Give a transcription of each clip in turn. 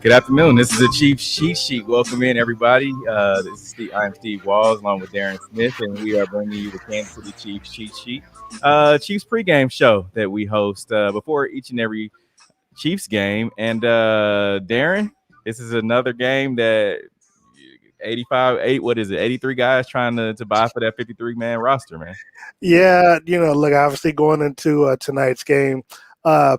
Good afternoon. This is the Chiefs Cheat Sheet. Welcome in, everybody. I'm Steve Walls, along with Darren Smith, and we are bringing you the Kansas City Chiefs Cheat Sheet, Chiefs pregame show that we host before each and every Chiefs game. And Darren, this is another game that 83 guys trying to buy for that 53-man roster, man. Yeah, look, obviously going into tonight's game,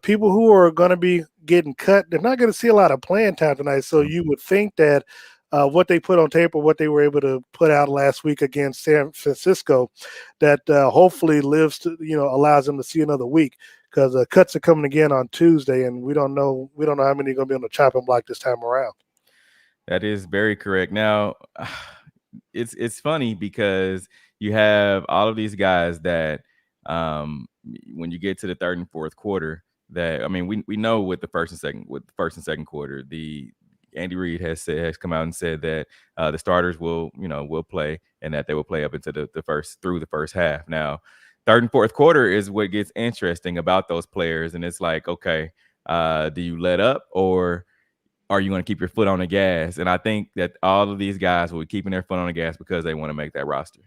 people who are going to be getting cut, they're not going to see a lot of playing time tonight. So you would think that what they put on tape or what they were able to put out last week against San Francisco, that hopefully allows them to see another week, because cuts are coming again on Tuesday, and we don't know how many are going to be on the chopping block this time around. That is very correct. Now, it's funny because you have all of these guys that when you get to the third and fourth quarter, that we know with the first and second quarter, the Andy Reid has come out and said that the starters will play, and that they will play up into the first half. Now, third and fourth quarter is what gets interesting about those players, and it's like, okay, do you let up, or are you going to keep your foot on the gas? And I think that all of these guys will be keeping their foot on the gas because they want to make that roster.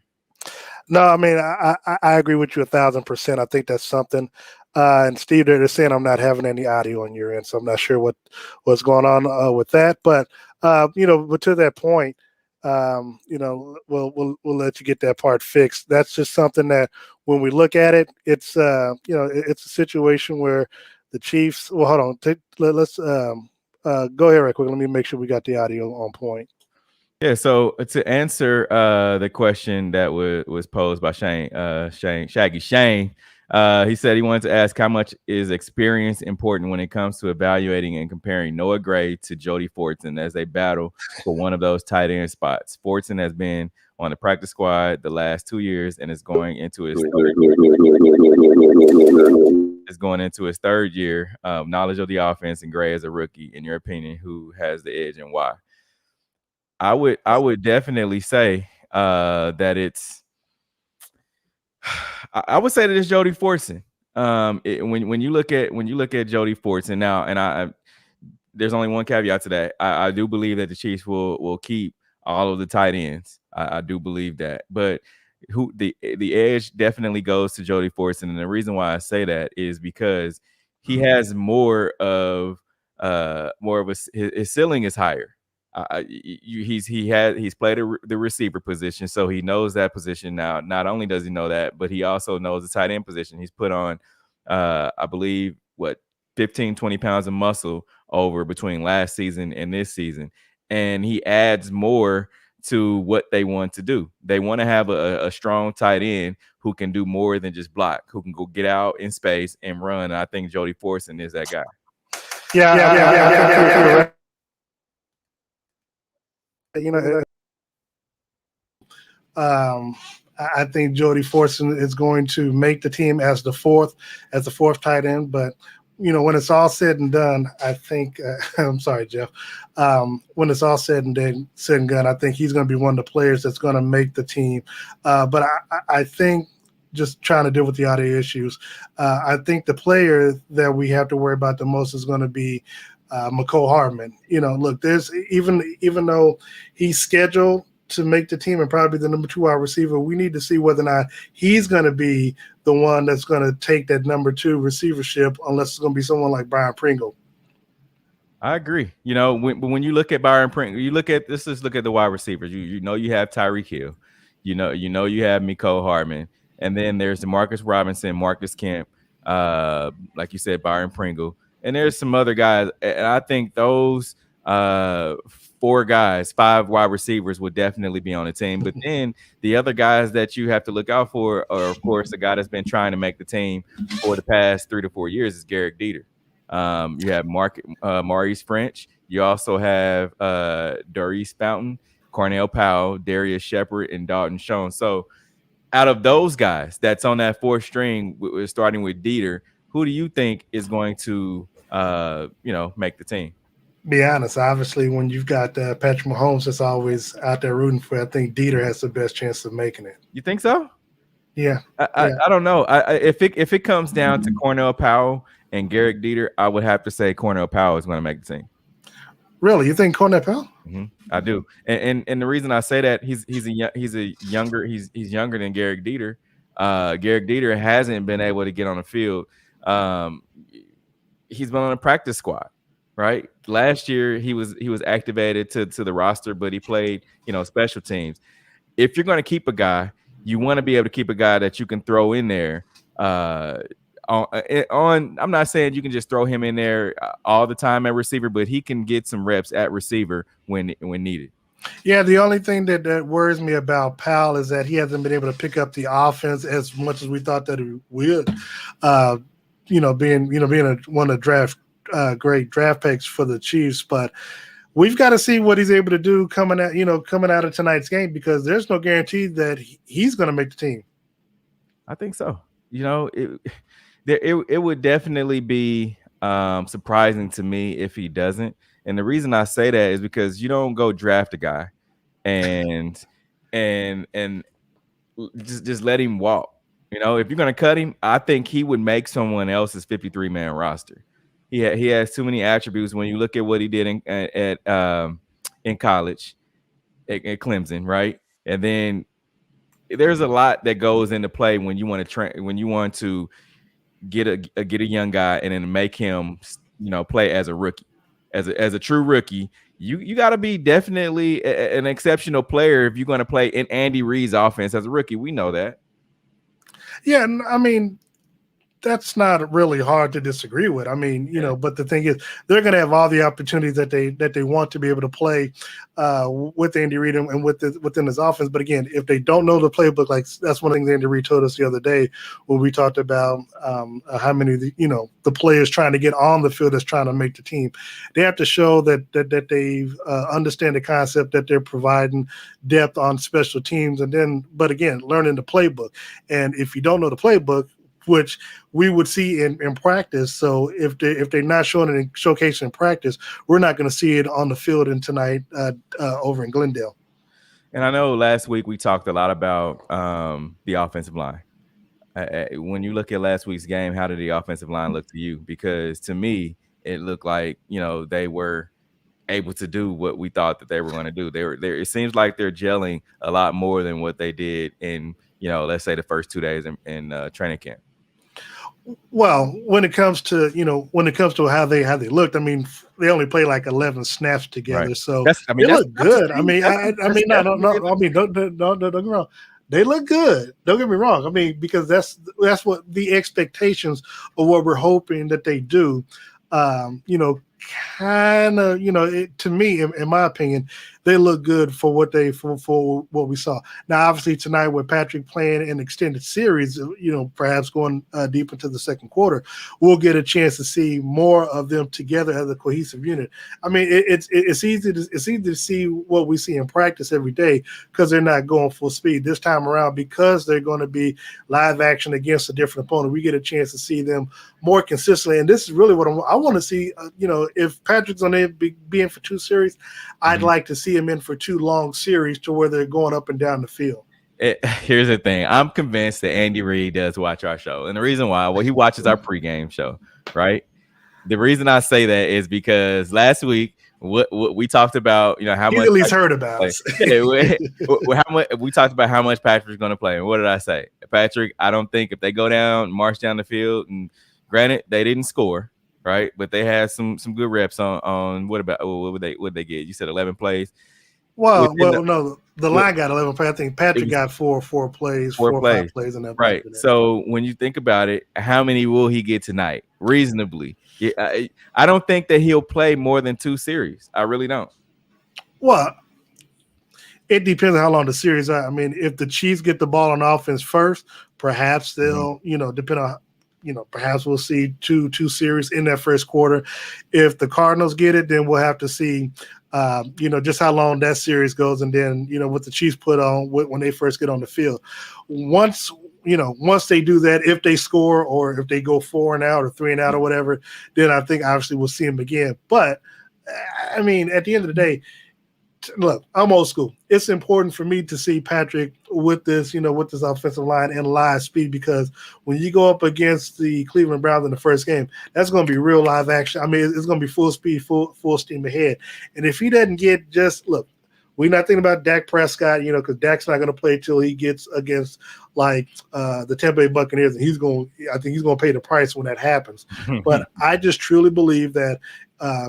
No, I agree with you 1,000%. I think that's something. And Steve, they're saying I'm not having any audio on your end, so I'm not sure what's going on with that. But but to that point, we'll let you get that part fixed. That's just something that when we look at it, it's it's a situation where the Chiefs. Well, hold on. Let's go ahead right quick. Let me make sure we got the audio on point. Yeah, so to answer the question that was posed by Shaggy Shane, he said he wanted to ask how much is experience important when it comes to evaluating and comparing Noah Gray to Jody Fortson as they battle for one of those tight end spots. Fortson has been on the practice squad the last 2 years and is going into his third year. Knowledge of the offense, and Gray as a rookie. In your opinion, who has the edge and why? I would definitely say that it's. I would say that it's Jody Fortson. When you look at Jody Fortson now, and there's only one caveat to that. I do believe that the Chiefs will keep all of the tight ends. I do believe that, but who the edge definitely goes to Jody Fortson, and the reason why I say that is because he has more of his ceiling is higher. He's played the receiver position, so he knows that position now. Not only does he know that, but he also knows the tight end position. He's put on, I believe, 15, 20 pounds of muscle over between last season and this season, and he adds more to what they want to do. They want to have a strong tight end who can do more than just block, who can go get out in space and run. And I think Jody Fortson is that guy. Yeah. I think Jody Fortson is going to make the team as the fourth tight end. But when it's all said and done, I think I'm sorry, Jeff. When it's all said and done, I think he's going to be one of the players that's going to make the team. But I think, just trying to deal with the audio issues, I think the player that we have to worry about the most is going to be McCole Hardman. Look, there's even though he's scheduled to make the team and probably the number 2 wide receiver, we need to see whether or not he's going to be the one that's going to take that number 2 receivership, unless it's going to be someone like Byron Pringle. I agree. When you look at Byron Pringle, let's just look at the wide receivers. You have Tyreek Hill, you have McCole Hardman, and then there's Demarcus Robinson, Marcus Kemp, like you said, Byron Pringle. And there's some other guys, and I think those 5 wide receivers would definitely be on the team. But then the other guys that you have to look out for are, of course, the guy that's been trying to make the team for the past 3 to 4 years is Garrett Dieter. You have Maurice French. You also have Doris Fountain, Cornell Powell, Darius Shepard, and Dalton Schoen. So out of those guys that's on that 4th string, starting with Dieter, who do you think is going to make the team? Be honest, obviously, when you've got Patrick Mahomes that's always out there rooting for, I think Dieter has the best chance of making it. You think so? Yeah. I don't know. If it comes down to Cornell Powell and Garrett Dieter, I would have to say Cornell Powell is going to make the team. Really, you think Cornell Powell? I do, and the reason I say that he's younger than Garrick Dieter. Garrick Dieter hasn't been able to get on the field. He's been on a practice squad, right? Last year he was activated to the roster, but he played special teams. If you're going to keep a guy, you want to be able to keep a guy that you can throw in there. I'm not saying you can just throw him in there all the time at receiver, but he can get some reps at receiver when needed. Yeah, the only thing that worries me about Powell is that he hasn't been able to pick up the offense as much as we thought that he would. Being one of the great draft picks for the Chiefs, but we've got to see what he's able to do coming out of tonight's game, because there's no guarantee that he's going to make the team. I think so. It would definitely be surprising to me if he doesn't. And the reason I say that is because you don't go draft a guy and just let him walk. If you're going to cut him, I think he would make someone else's 53-man roster. He has too many attributes. When you look at what he did in college at Clemson, right? And then there's a lot that goes into play when you want to get a young guy and then make him play as a rookie, as a true rookie. You got to be definitely an exceptional player if you're going to play in Andy Reid's offense as a rookie. We know that. Yeah, I mean, that's not really hard to disagree with. I mean, but the thing is, they're going to have all the opportunities that they want to be able to play with Andy Reid and within his offense. But again, if they don't know the playbook, like that's one thing Andy Reid told us the other day when we talked about how many the players trying to get on the field that's trying to make the team. They have to show that they understand the concept, that they're providing depth on special teams, but again, learning the playbook. And if you don't know the playbook, which we would see in practice. So if they're not showing it in showcase in practice, we're not going to see it on the field tonight over in Glendale. And I know last week we talked a lot about the offensive line. When you look at last week's game, how did the offensive line look to you? Because to me, it looked like they were able to do what we thought that they were going to do. It seems like they're gelling a lot more than what they did in let's say the first 2 days in training camp. Well, when it comes to how they looked, I mean, they only played like 11 snaps together, right. So they look good. Don't get me wrong. They look good. Don't get me wrong. I mean, because that's what the expectations of what we're hoping that they do. Kind of, to me, in my opinion, they look good for what we saw. Now, obviously, tonight with Patrick playing an extended series, perhaps going deep into the second quarter, we'll get a chance to see more of them together as a cohesive unit. I mean, it's easy to see what we see in practice every day because they're not going full speed. This time around, because they're going to be live action against a different opponent, we get a chance to see them more consistently. And this is really what I want to see. If Patrick's going to be in for 2 series, I'd like to see him in for 2 long series to where they're going up and down the field. Here's the thing. I'm convinced that Andy Reid does watch our show. And the reason why, he watches our pregame show, right? The reason I say that is because last week, what we talked about, how much. He at least heard about us. We talked about how much Patrick's going to play. And what did I say? Patrick, I don't think if they go down, march down the field, and granted, they didn't score. Right, but they had some good reps on what would they get? You said 11 plays. No, the line got 11 plays. I think Patrick got four plays, 4 or 5 plays in that. Right. So when you think about it, how many will he get tonight? Reasonably, I don't think that he'll play more than 2 series. I really don't. Well, it depends on how long the series are. I mean, if the Chiefs get the ball on offense first, perhaps they'll, depend on. Perhaps we'll see two series in that first quarter. If the Cardinals get it, then we'll have to see, just how long that series goes. And then, what the Chiefs put on when they first get on the field. Once they do that, if they score or if they go 4 and out or 3 and out or whatever, then I think obviously we'll see them again. But, I mean, at the end of the day, look, I'm old school. It's important for me to see Patrick with this, with this offensive line and live speed, because when you go up against the Cleveland Browns in the first game, that's going to be real live action. I mean, it's going to be full speed, full steam ahead. And if he doesn't get look, we're not thinking about Dak Prescott, because Dak's not going to play till he gets against the Tampa Bay Buccaneers, and I think he's going to pay the price when that happens. But I just truly believe that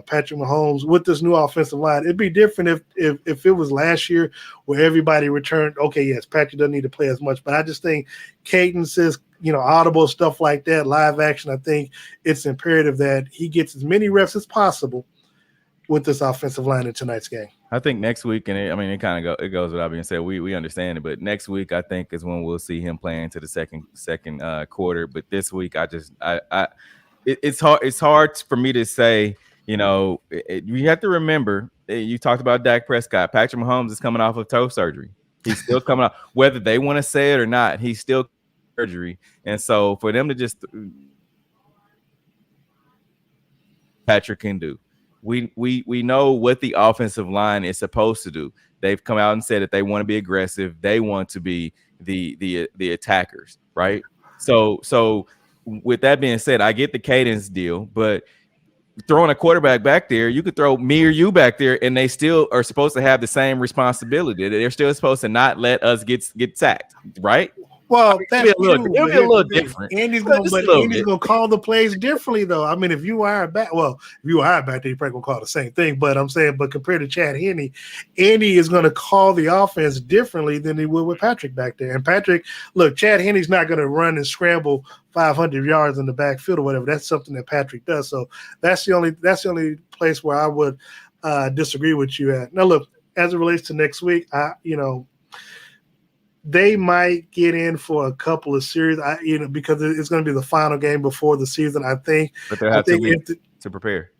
Patrick Mahomes with this new offensive line, it'd be different if it was last year where everybody returned. Okay, yes, Patrick doesn't need to play as much, but I just think cadences, audible stuff like that, live action. I think it's imperative that he gets as many reps as possible with this offensive line in tonight's game. I think next week, and it kind of goes without being said. We understand it, but next week I think is when we'll see him playing to the second quarter. But this week, it's hard for me to say. You have to remember. You talked about Dak Prescott. Patrick Mahomes is coming off of toe surgery. He's still coming off, whether they want to say it or not. He's still surgery, and so for them to just Patrick can do. We know what the offensive line is supposed to do. They've come out and said that they want to be aggressive. They want to be the attackers, right? So with that being said, I get the cadence deal, but throwing a quarterback back there, you could throw me or you back there, and they still are supposed to have the same responsibility. They're still supposed to not let us get sacked, right? Well, that's it'll be a little different. Andy's gonna call the plays differently, though. I mean, if you are back, there, you're probably gonna call the same thing. But I'm saying, compared to Chad Henne, Andy is gonna call the offense differently than he would with Patrick back there. And Patrick, look, Chad Henne's not gonna run and scramble 500 yards in the backfield or whatever. That's something that Patrick does. So that's the only place where I would disagree with you at. Now, look, as it relates to next week, they might get in for a couple of series, because it's going to be the final game before the season, I think. But they'll have 2 weeks to prepare.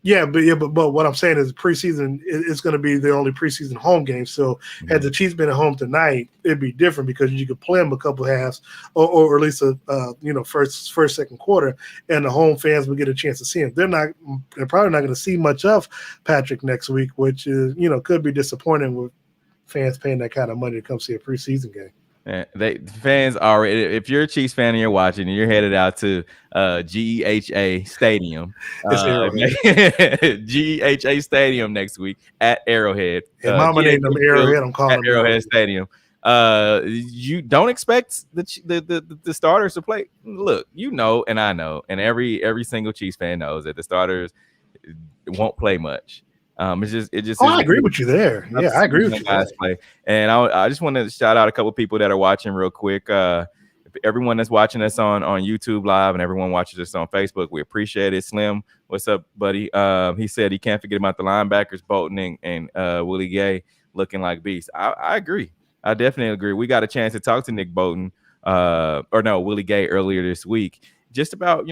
Yeah, but what I'm saying is preseason is going to be the only preseason home game. So had the Chiefs been at home tonight, it'd be different because you could play them a couple halves or at least first, second quarter, and the home fans would get a chance to see him. They're probably not going to see much of Patrick next week, which is could be disappointing with fans paying that kind of money to come see a preseason game. Fans already. If you're a Chiefs fan and you're watching, and you're headed out to GEHA Stadium, GEHA Stadium next week at Arrowhead. And Mama named them Arrowhead. I'm calling them Arrowhead Stadium. You don't expect the starters to play. Look, and I know, and every single Chiefs fan knows that the starters won't play much. It just. I agree with you there. Yeah, I agree with you. Guys play, and I just want to shout out a couple people that are watching real quick. Everyone that's watching us on YouTube Live and everyone watches us on Facebook, we appreciate it. Slim, what's up, buddy? He said he can't forget about the linebackers, Bolton and Willie Gay looking like beasts. I agree. I definitely agree. We got a chance to talk to Nick Bolton, Willie Gay earlier this week, just about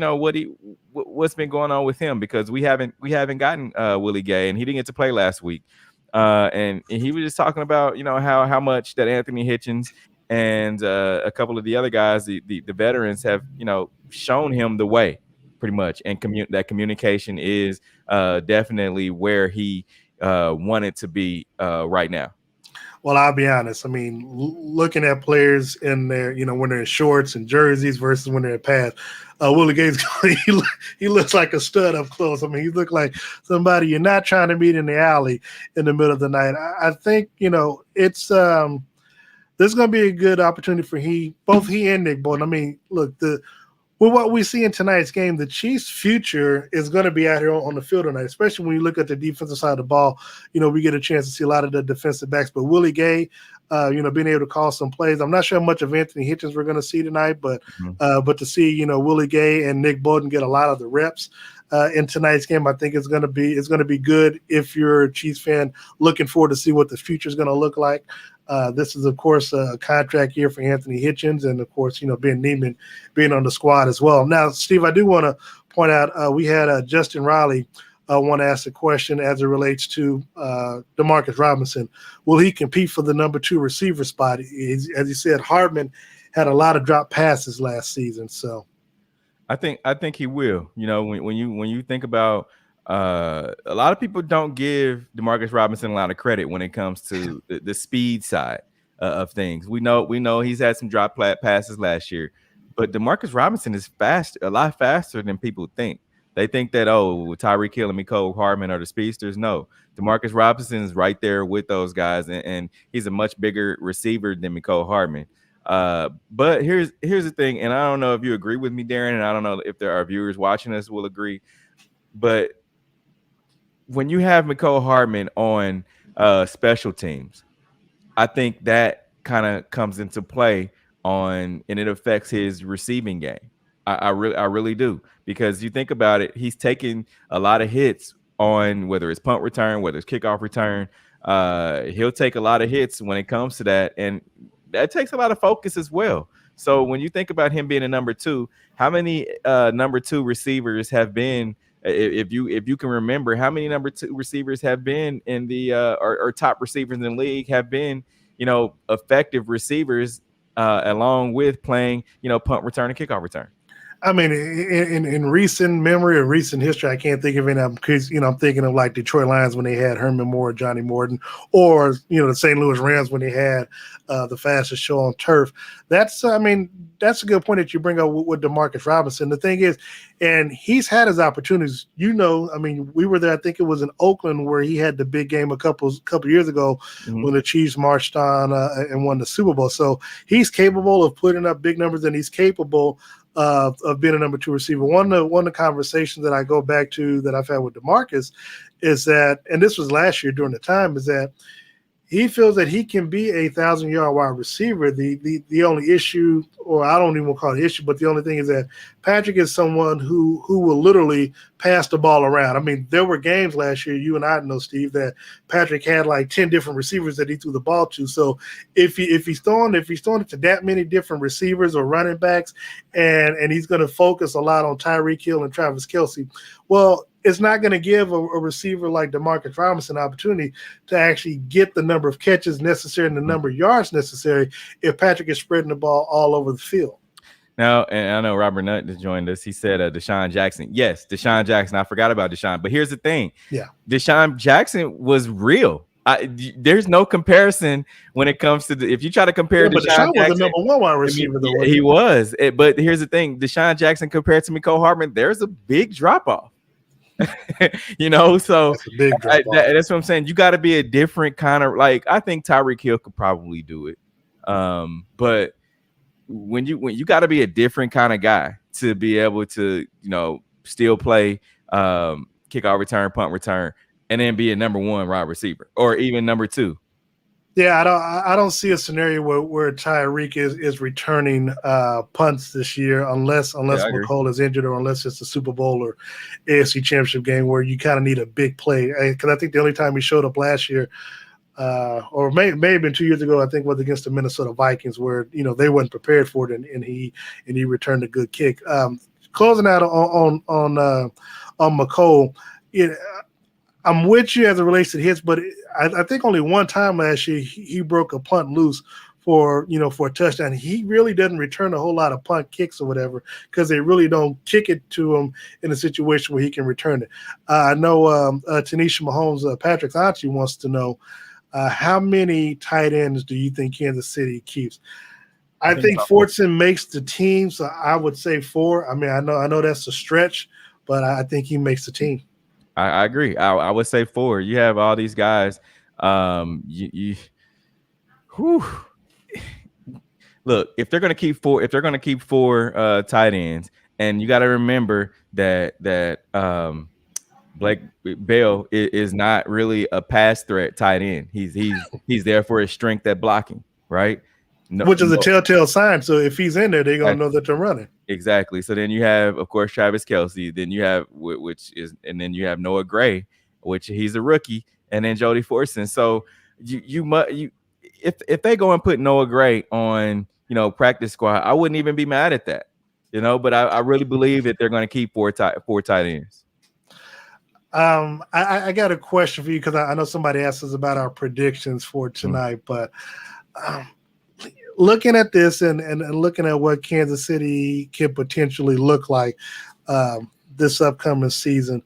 what's been going on with him, because we haven't gotten Willie Gay, and he didn't get to play last week, and he was just talking about how much that Anthony Hitchens and a couple of the other guys, the veterans, have shown him the way pretty much, and that communication is definitely where he wanted to be right now. Well, I'll be honest. I mean, looking at players in their, when they're in shorts and jerseys versus when they're in pads, Willie Gay's, he looks like a stud up close. I mean, he looked like somebody you're not trying to meet in the alley in the middle of the night. I think, it's there's going to be a good opportunity for both he and Nick Bolton. I mean, look, with what we see in tonight's game, the Chiefs' future is going to be out here on the field tonight, especially when you look at the defensive side of the ball. We get a chance to see a lot of the defensive backs. But Willie Gay, being able to call some plays. I'm not sure how much of Anthony Hitchens we're going to see tonight, but to see, Willie Gay and Nick Bolton get a lot of the reps in tonight's game, I think it's going to be good if you're a Chiefs fan looking forward to see what the future is going to look like. This is, of course, a contract year for Anthony Hitchens, and, of course, Ben Neiman being on the squad as well. Now, Steve, I do want to point out we had Justin Riley want to ask a question as it relates to Demarcus Robinson. Will he compete for the number 2 receiver spot? As he said, Hardman had a lot of drop passes last season. So I think he will. When you think about a lot of people don't give Demarcus Robinson a lot of credit when it comes to the speed side of things. We know he's had some drop passes last year, but Demarcus Robinson is a lot faster than people think. They think that, Tyreek Hill and Mecole Hardman are the speedsters. No, Demarcus Robinson is right there with those guys, and he's a much bigger receiver than Mecole Hardman. But here's the thing, and I don't know if you agree with me, Darren, and I don't know if there are viewers watching us will agree, but when you have Mecole Hardman on special teams, I think that kind of comes into play and it affects his receiving game. I really do, because you think about it, he's taking a lot of hits on whether it's punt return, whether it's kickoff return. He'll take a lot of hits when it comes to that, and that takes a lot of focus as well. So when you think about him being a number two, how many number two receivers have been? If you can remember, how many number two receivers have been in the or top receivers in the league have been, effective receivers along with playing, punt return and kickoff return. I mean, in recent memory or recent history, I can't think of any of them, because, I'm thinking of like Detroit Lions when they had Herman Moore, Johnny Morton, or, the St. Louis Rams when they had the fastest show on turf. That's a good point that you bring up with Demarcus Robinson. The thing is, and he's had his opportunities, we were there, I think it was in Oakland where he had the big game a couple years ago when the Chiefs marched on and won the Super Bowl. So he's capable of putting up big numbers, and he's capable of being a number two receiver. One of the conversations that I go back to that I've had with DeMarcus is that, and this was last year during the time, is that he feels that he can be a 1,000-yard wide receiver. The only issue, or I don't even call it an issue, but the only thing is that Patrick is someone who will literally pass the ball around. There were games last year, you and I know, Steve, that Patrick had like 10 different receivers that he threw the ball to. So if he's throwing it to that many different receivers or running backs, and he's going to focus a lot on Tyreek Hill and Travis Kelce, well, it's not going to give a receiver like Demarcus Robinson an opportunity to actually get the number of catches necessary and the number of yards necessary if Patrick is spreading the ball all over the field. Now, and I know Robert Nutt has joined us. He said Deshaun Jackson. Yes, Deshaun Jackson. I forgot about Deshaun. But here's the thing. Yeah. Deshaun Jackson was real. There's no comparison when it comes to if you try to compare Deshaun Jackson, was the number one wide receiver, though. He was. But here's the thing. Deshaun Jackson compared to Mecole Hardman, there's a big drop-off. So that's what I'm saying. You got to be a different kind of, like, I think Tyreek Hill could probably do it, but when you got to be a different kind of guy to be able to still play kickoff return, punt return, and then be a number one wide receiver or even number two. Yeah, I don't see a scenario where Tyreek is returning punts this year unless Mecole is injured, or unless it's a Super Bowl or AFC Championship game where you kind of need a big play. Because I think the only time he showed up last year, or may have been 2 years ago, I think was against the Minnesota Vikings, where they weren't prepared for it, and he returned a good kick. Closing out on Mecole, I'm with you as it relates to hits, but I think only one time last year he broke a punt loose for a touchdown. He really doesn't return a whole lot of punt kicks or whatever, because they really don't kick it to him in a situation where he can return it. I know Tanisha Mahomes, Patrick's auntie, wants to know how many tight ends do you think Kansas City keeps? I think Fortson makes the team, so I would say 4. I know that's a stretch, but I think he makes the team. I agree. I would say 4. You have all these guys. Look, if they're gonna keep 4 tight ends, and you got to remember that Blake Bell is not really a pass threat tight end. He's there for his strength at blocking, right? Which is a telltale sign. So if he's in there, they're gonna know that they're running. Exactly. So then you have, of course, Travis Kelce. Then you have then you have Noah Gray, which he's a rookie, and then Jody Fortson. So if they go and put Noah Gray on practice squad, I wouldn't even be mad at that. But I really believe that they're going to keep 4 tight ends. I got a question for you, because I know somebody asked us about our predictions for tonight, but looking at this and looking at what Kansas City can potentially look like this upcoming season,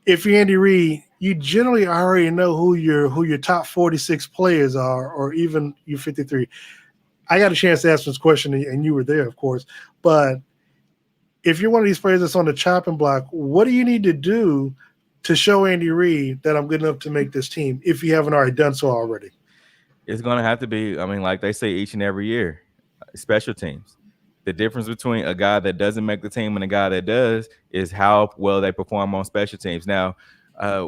if you're Andy Reid, you generally already know who your top 46 players are, or even your 53. I got a chance to ask this question, and you were there, of course. But if you're one of these players that's on the chopping block, what do you need to do to show Andy Reid that I'm good enough to make this team if you haven't already done so already? It's going to have to be, I mean, like they say each and every year, special teams. The difference between a guy that doesn't make the team and a guy that does is how well they perform on special teams. Now,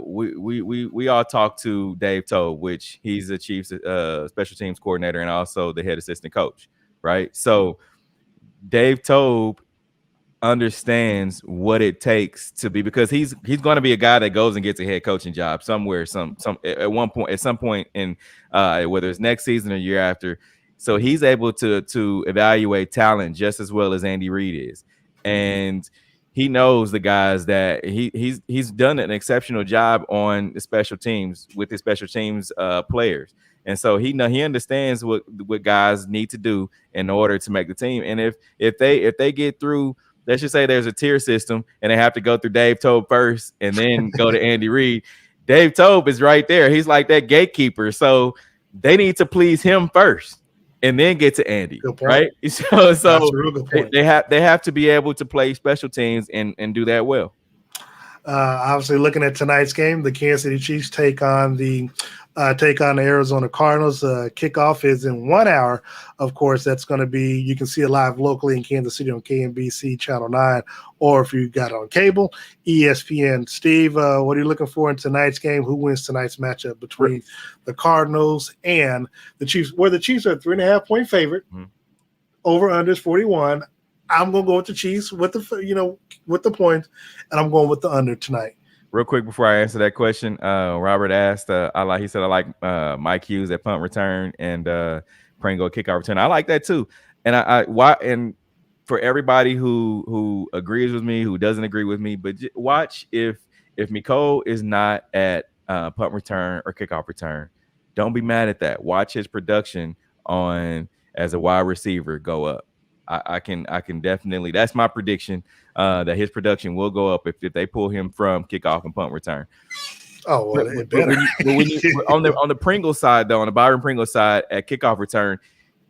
we all talked to Dave Tobe, which he's the Chiefs special teams coordinator and also the head assistant coach, right? So Dave Tobe understands what it takes to be, because he's going to be a guy that goes and gets a head coaching job somewhere, some at one point, at some point in whether it's next season or year after. So he's able to evaluate talent just as well as Andy Reid is, and he knows the guys that he's done an exceptional job on the special teams with his special teams players. And so he understands what guys need to do in order to make the team. And if they get through, let's just say there's a tier system and they have to go through Dave Tobe first and then go to Andy Reid. Dave Tobe is right there. He's like that gatekeeper. So they need to please him first and then get to Andy, right? So they have to be able to play special teams and do that well. Obviously, looking at tonight's game, the Kansas City Chiefs take on the Arizona Cardinals. Kickoff is in 1 hour. Of course, that's going to be, you can see it live locally in Kansas City on KNBC Channel 9, or if you got it on cable, ESPN. Steve, what are you looking for in tonight's game? Who wins tonight's matchup between the Cardinals and the Chiefs? Where the Chiefs are a 3.5-point favorite. Mm-hmm. Over under is 41. I'm going to go with the Chiefs with the points, and I'm going with the under tonight. Real quick before I answer that question, Robert asked, he said I like Mike Hughes at punt return and Pringle at kickoff return. I like that too. And and for everybody who agrees with me, who doesn't agree with me, but watch if Mecole is not at punt return or kickoff return, don't be mad at that. Watch his production on as a wide receiver go up. I can definitely, that's my prediction, that his production will go up if they pull him from kickoff and punt return. Oh, well, on the Pringle side, though, on the Byron Pringle side at kickoff return,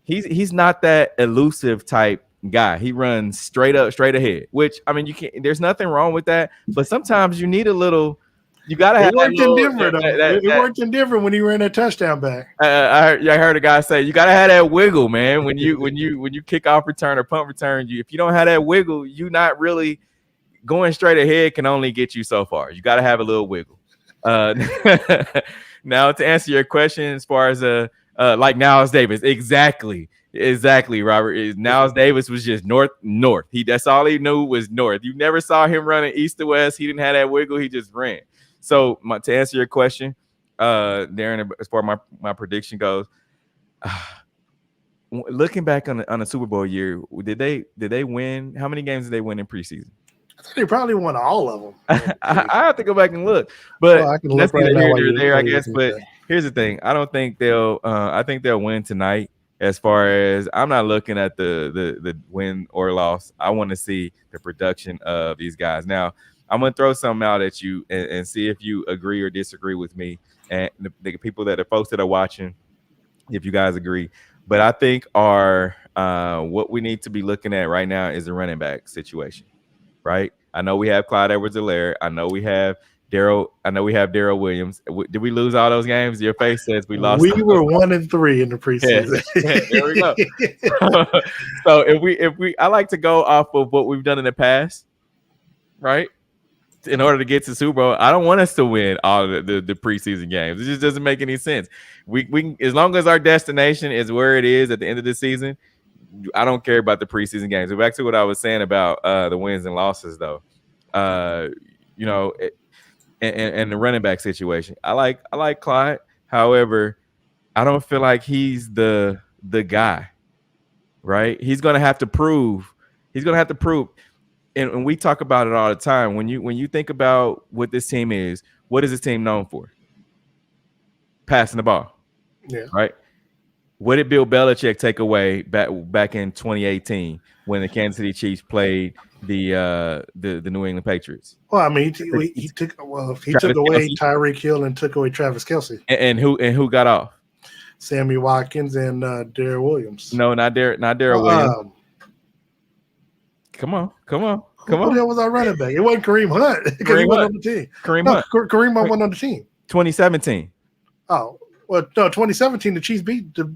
he's not that elusive type guy. He runs straight ahead, which, I mean, you can't, there's nothing wrong with that, but sometimes you need a little. You gotta have. It worked in different when he ran that touchdown back. I heard a guy say you gotta have that wiggle, man. When you kick off return or punt return, if you don't have that wiggle, you not really going straight ahead can only get you so far. You gotta have a little wiggle. Now to answer your question, as far as like Niles Davis, exactly, Robert. Niles Davis was just north. That's all he knew was north. You never saw him running east to west. He didn't have that wiggle. He just ran. So to answer your question, Darren, as far as my prediction goes, looking back on a Super Bowl year, did they win? How many games did they win in preseason? I think they probably won all of them. I have to go back and look, but I can look right now there, I guess. But here's the thing: I don't think they'll. I think they'll win tonight. As far as, I'm not looking at the win or loss. I want to see the production of these guys. Now, I'm going to throw something out at you and see if you agree or disagree with me. And the people the folks that are watching, if you guys agree. But I think what we need to be looking at right now is the running back situation, right? I know we have Clyde Edwards-Helaire. I know we have Darrell Williams. Did we lose all those games? Your face says we lost. We were 1-3 in the preseason. Yeah. There we go. So if I like to go off of what we've done in the past, right? In order to get to Super Bowl, I don't want us to win all the preseason games. It just doesn't make any sense. We as long as our destination is where it is at the end of the season, I don't care about the preseason games. Back to what I was saying about the wins and losses, though. And the running back situation. I like Clyde. However, I don't feel like he's the guy, right? He's gonna have to prove. And we talk about it all the time. When you think about what this team is, what is this team known for? Passing the ball. Yeah. Right. What did Bill Belichick take away back in 2018 when the Kansas City Chiefs played the New England Patriots? Well, I mean, he took Travis away Kelce. Tyreek Hill and took away Travis Kelce, And who got off? Sammy Watkins, and Darrell Williams. No, not Darrell Williams. Come on. Who the hell was our running back? It wasn't Kareem Hunt because he wasn't on the team. Kareem Hunt. Kareem Hunt wasn't on the team. 2017. Oh, well, no, 2017. The Chiefs beat them.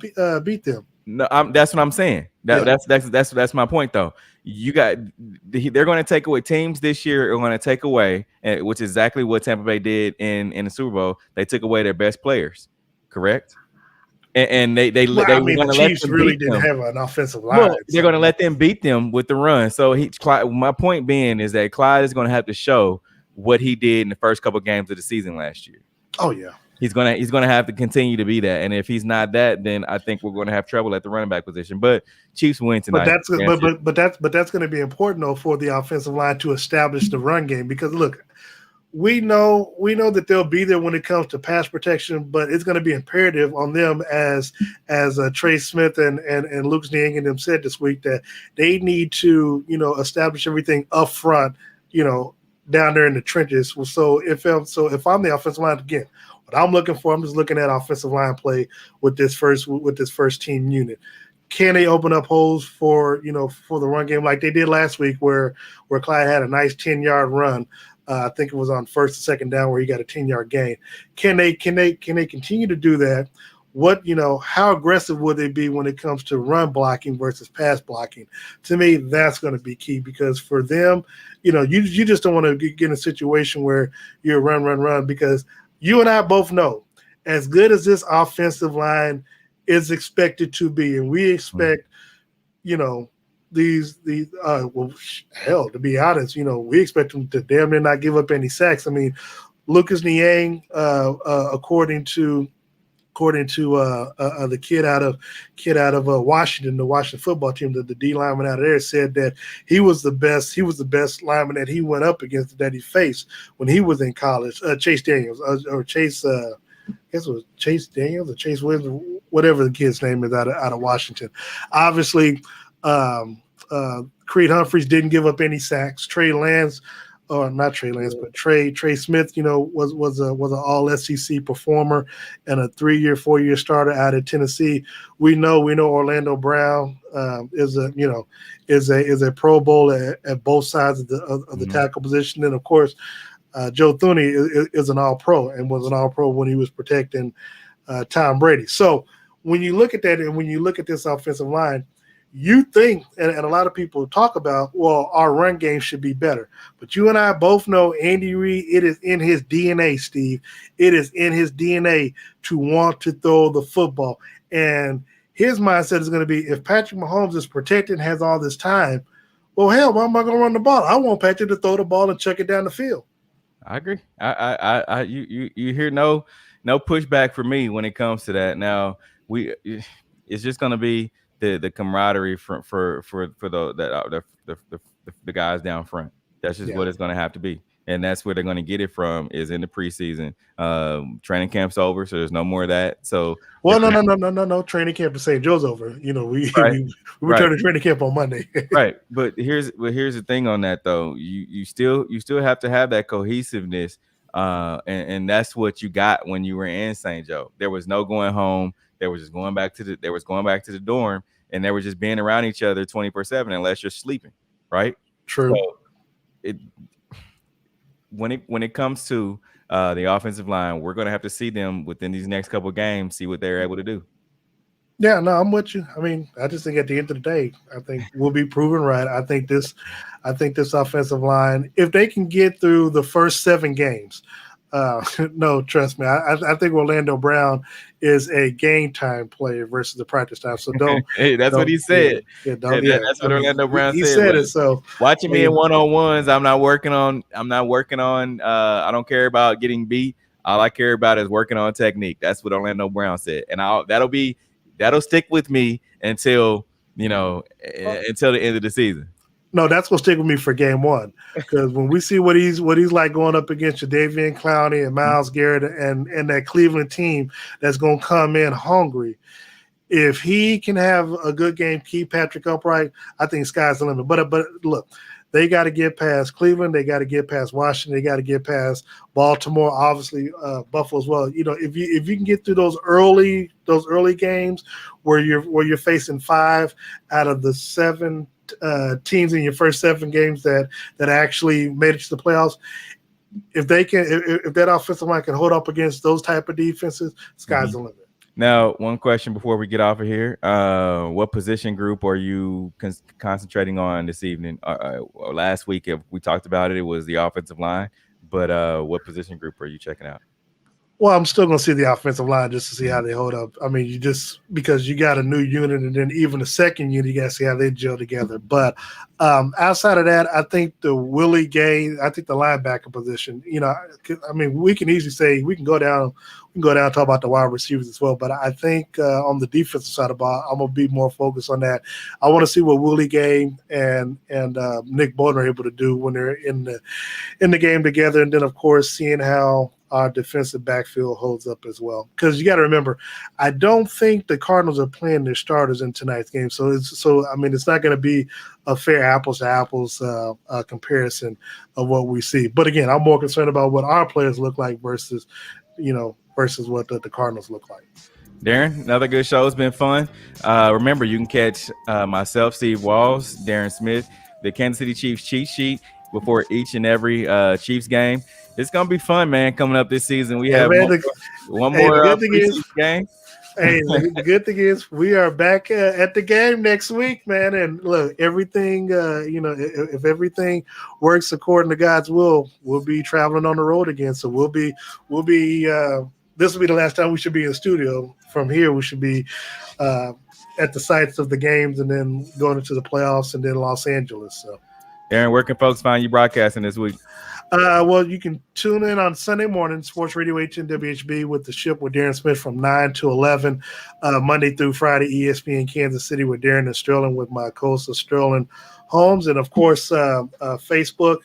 No, that's what I'm saying. That's my point though. They're going to take away teams this year are going to take away, which is exactly what Tampa Bay did in the Super Bowl. They took away their best players, correct? And they the Chiefs really didn't have an offensive line. Well, they're going to let them beat them with the run. So my point being is that Clyde is going to have to show what he did in the first couple of games of the season last year. Oh yeah. He's gonna have to continue to be that, and if he's not that, then I think we're going to have trouble at the running back position. But Chiefs win tonight. But that's going to be important though for the offensive line to establish the run game, because look, we know that they'll be there when it comes to pass protection, but it's going to be imperative on them as Trey Smith and Lucas Niang and them said this week that they need to establish everything up front, down there in the trenches. So if I'm the offensive line again. What I'm looking for, I'm just looking at offensive line play with this first team unit. Can they open up holes for the run game like they did last week, where Clyde had a nice 10-yard run? I think it was on first and second down where he got a 10-yard gain. Can they continue to do that? How aggressive would they be when it comes to run blocking versus pass blocking? To me, that's going to be key, because for them, you just don't want to get in a situation where you're run, because you and I both know, as good as this offensive line is expected to be, and we expect, to be honest, we expect them to damn near not give up any sacks. I mean, Lucas Niang, according to the kid out of Washington, the Washington football team, the D lineman out of there, said that he was the best lineman that he went up against, that he faced when he was in college. Chase Daniels or Chase, I guess it was Chase Daniels or Chase Williams, whatever the kid's name is out of Washington. Obviously, Creed Humphreys didn't give up any sacks. Trey Smith, was an all SEC performer and a 3-year, 4-year starter out of Tennessee. We know Orlando Brown is a Pro Bowl at both sides of the tackle position. And of course, Joe Thuney is an All-Pro and was an All-Pro when he was protecting Tom Brady. So when you look at that and when you look at this offensive line, you think, and a lot of people talk about, well, our run game should be better. But you and I both know Andy Reid, it is in his DNA, Steve. It is in his DNA to want to throw the football. And his mindset is going to be, if Patrick Mahomes is protected and has all this time, well, hell, why am I going to run the ball? I want Patrick to throw the ball and chuck it down the field. I agree. You hear no pushback for me when it comes to that. Now, it's just going to be the camaraderie for the guys down front. That's just what it's going to have to be, and that's where they're going to get it from, is in the preseason. Training camp's over, so there's no more of that. So no. Training camp to St. Joe's over. We return to training camp on Monday. Right, but here's the thing on that though. You still have to have that cohesiveness, and that's what you got when you were in St. Joe. There was no going home. They were just going back to the dorm, and they were just being around each other 24/7 unless you're sleeping, right? True. So when it comes to the offensive line, we're going to have to see them within these next couple of games, see what they're able to do. Yeah, no, I'm with you. I mean, I just think at the end of the day, I think we'll be proven right. I think this offensive line, if they can get through the first 7 games, no, trust me. I think Orlando Brown is a game time player versus the practice time. So don't. Hey, that's what he said. That's what Orlando Brown said. He said it. So watching me in one-on-ones, I'm not working on. I don't care about getting beat. All I care about is working on technique. That's what Orlando Brown said, and that'll stick with me until the end of the season. No, that's gonna stick with me for game 1, because when we see what he's like going up against Jadeveon Clowney and Myles Garrett and that Cleveland team that's gonna come in hungry, if he can have a good game, keep Patrick upright, I think sky's the limit. But look, they got to get past Cleveland. They got to get past Washington. They got to get past Baltimore. Obviously, Buffalo as well. If you can get through those early games where you're facing 5 out of the 7 teams in your first 7 games that actually made it to the playoffs. If that offensive line can hold up against those type of defenses, sky's the limit. Now, one question before we get off of here. What position group are you concentrating on this evening? Last week, if we talked about it, it was the offensive line. But what position group are you checking out? Well, I'm still going to see the offensive line just to see how they hold up. I mean, because you got a new unit, and then even the second unit, you got to see how they gel together. But outside of that, I think the Willie Gay, I think the linebacker position, I mean, we can easily say we can go down and talk about the wide receivers as well. But I think on the defensive side of the ball, I'm going to be more focused on that. I want to see what Willie Gay and Nick Bolton are able to do when they're in the game together, and then of course seeing how our defensive backfield holds up as well. Because you got to remember, I don't think the Cardinals are playing their starters in tonight's game. So it's not going to be a fair apples to apples comparison of what we see. But again, I'm more concerned about what our players look like versus what the Cardinals look like. Darren, another good show. It's been fun. Remember, you can catch myself, Steve Walls, Darren Smith, the Kansas City Chiefs cheat sheet before each and every Chiefs game. It's gonna be fun, man. Coming up this season, we have one more game. Hey, the good thing is we are back at the game next week, man. And look, everything, if everything works according to God's will, we'll be traveling on the road again. So we'll be. This will be the last time we should be in the studio. From here, we should be at the sites of the games, and then going into the playoffs, and then Los Angeles. So, Aaron, where can folks find you broadcasting this week? Well, you can tune in on Sunday morning, Sports Radio 810 WHB with The Ship with Darren Smith from 9 to 11, Monday through Friday, ESPN Kansas City with Darren and Sterling with my co-host Sterling Holmes, and of course Facebook,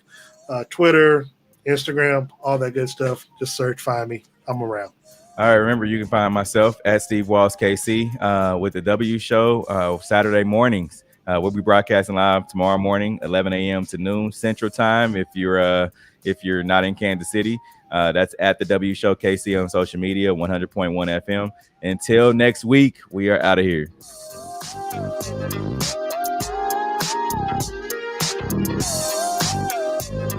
Twitter, Instagram, all that good stuff. Just find me. I'm around. All right, remember, you can find myself at Steve Walls KC with the W Show Saturday mornings. We'll be broadcasting live tomorrow morning, 11 a.m. to noon Central Time. If you're not in Kansas City, that's at the W Show KC on social media, 100.1 FM. Until next week, we are out of here.